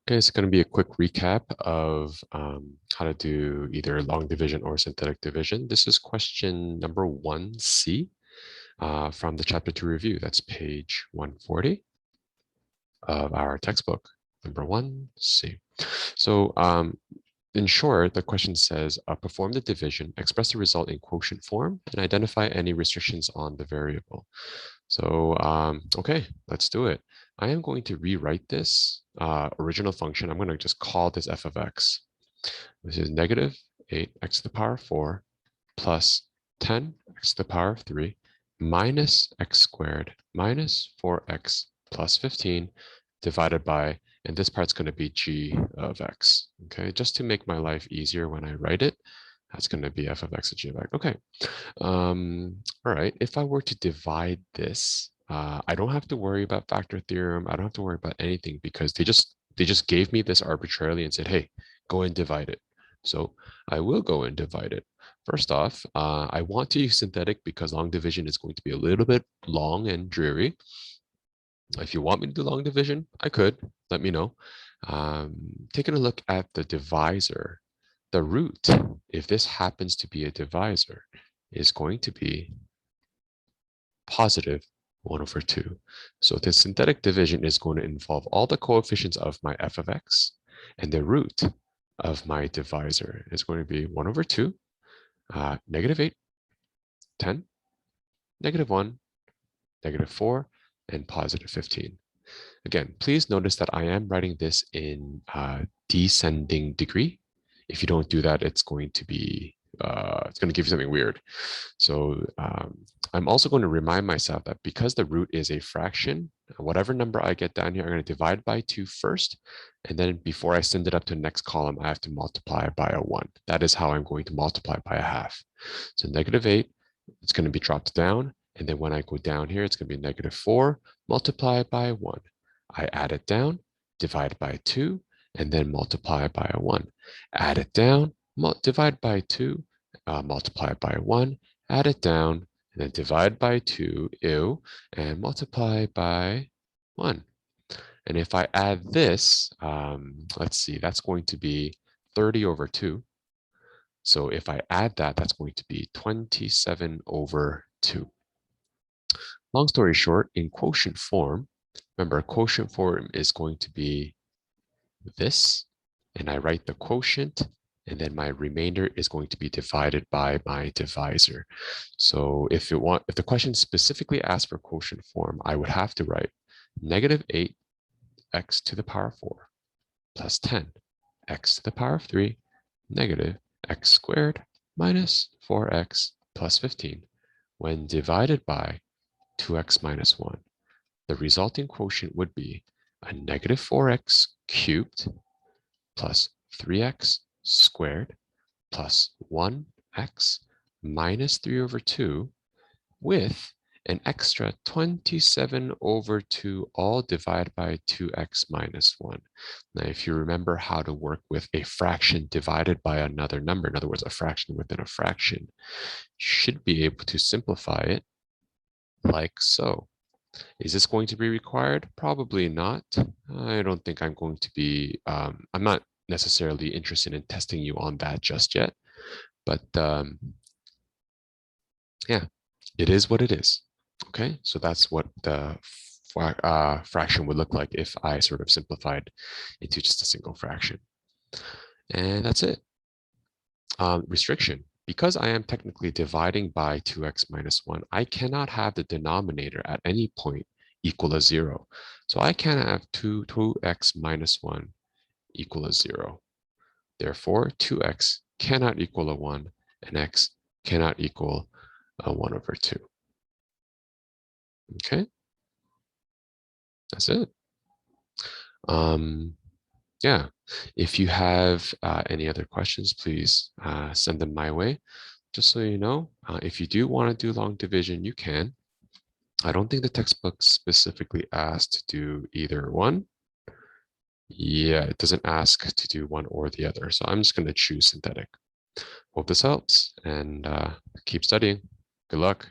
Okay, it's going to be a quick recap of how to do either long division or synthetic division. This is question number 1C from the chapter 2 review. That's page 140 of our textbook, number 1C. So in short, the question says, perform the division, express the result in quotient form, and identify any restrictions on the variable. So, okay, let's do it. I am going to rewrite this original function. I'm going to just call this f of x. This is negative 8x to the power 4 plus 10x to the power of 3 minus x squared minus 4x plus 15 divided by, and this part's going to be g of x. Okay, just to make my life easier when I write it, that's going to be f of x to g of x. Okay. All right, if I were to divide this, I don't have to worry about factor theorem. I don't have to worry about anything because they just gave me this arbitrarily and said, hey, go and divide it. So I will go and divide it. First off, I want to use synthetic because long division is going to be a little bit long and dreary. If you want me to do long division, I could. Let me know. Taking a look at the divisor, the root, if this happens to be a divisor, is going to be positive 1 over 2. So the synthetic division is going to involve all the coefficients of my f of x, and the root of my divisor is going to be 1 over 2, negative 8, 10, negative 1, negative 4, and positive 15. Again, please notice that I am writing this in descending degree. If you don't do that, it's going to be it's going to give you something weird. So I'm also going to remind myself that because the root is a fraction, whatever number I get down here, I'm going to divide by 2 first. And then before I send it up to the next column, I have to multiply by a 1. That is how I'm going to multiply by a half. So negative 8, it's going to be dropped down. And then when I go down here, it's going to be negative 4 multiplied by 1. I add it down, divide by 2, and then multiply by a 1. Add it down, divide by 2, multiply by 1, add it down, and then divide by 2, and multiply by 1. And if I add this, let's see, that's going to be 30 over 2. So if I add that, that's going to be 27 over 2. Long story short, in quotient form, remember, quotient form is going to be this, and I write the quotient, and then my remainder is going to be divided by my divisor. So if the question specifically asks for quotient form, I would have to write negative 8x to the power 4 plus 10 x to the power of 3 negative x squared minus 4x plus 15 when divided by 2x minus 1. The resulting quotient would be a negative 4x cubed plus 3x squared plus 1x minus 3 over 2 with an extra 27 over 2 all divided by 2x minus 1. Now, if you remember how to work with a fraction divided by another number, in other words, a fraction within a fraction, you should be able to simplify it like so. Is this going to be required? Probably not. I don't think I'm going to be, I'm not necessarily interested in testing you on that just yet. But yeah, it is what it is. Okay, so that's what the fraction would look like if I sort of simplified into just a single fraction. And that's it. Restriction. Because I am technically dividing by 2x minus 1, I cannot have the denominator at any point equal as 0. So I can have 2x minus 1 equal as 0. Therefore, 2x cannot equal a 1, and x cannot equal a 1 over 2. Okay, that's it. Yeah, if you have any other questions, please send them my way. Just so you know, if you do want to do long division, you can. I don't think the textbook specifically asks to do either one. Yeah, it doesn't ask to do one or the other. So I'm just going to choose synthetic. Hope this helps and keep studying. Good luck.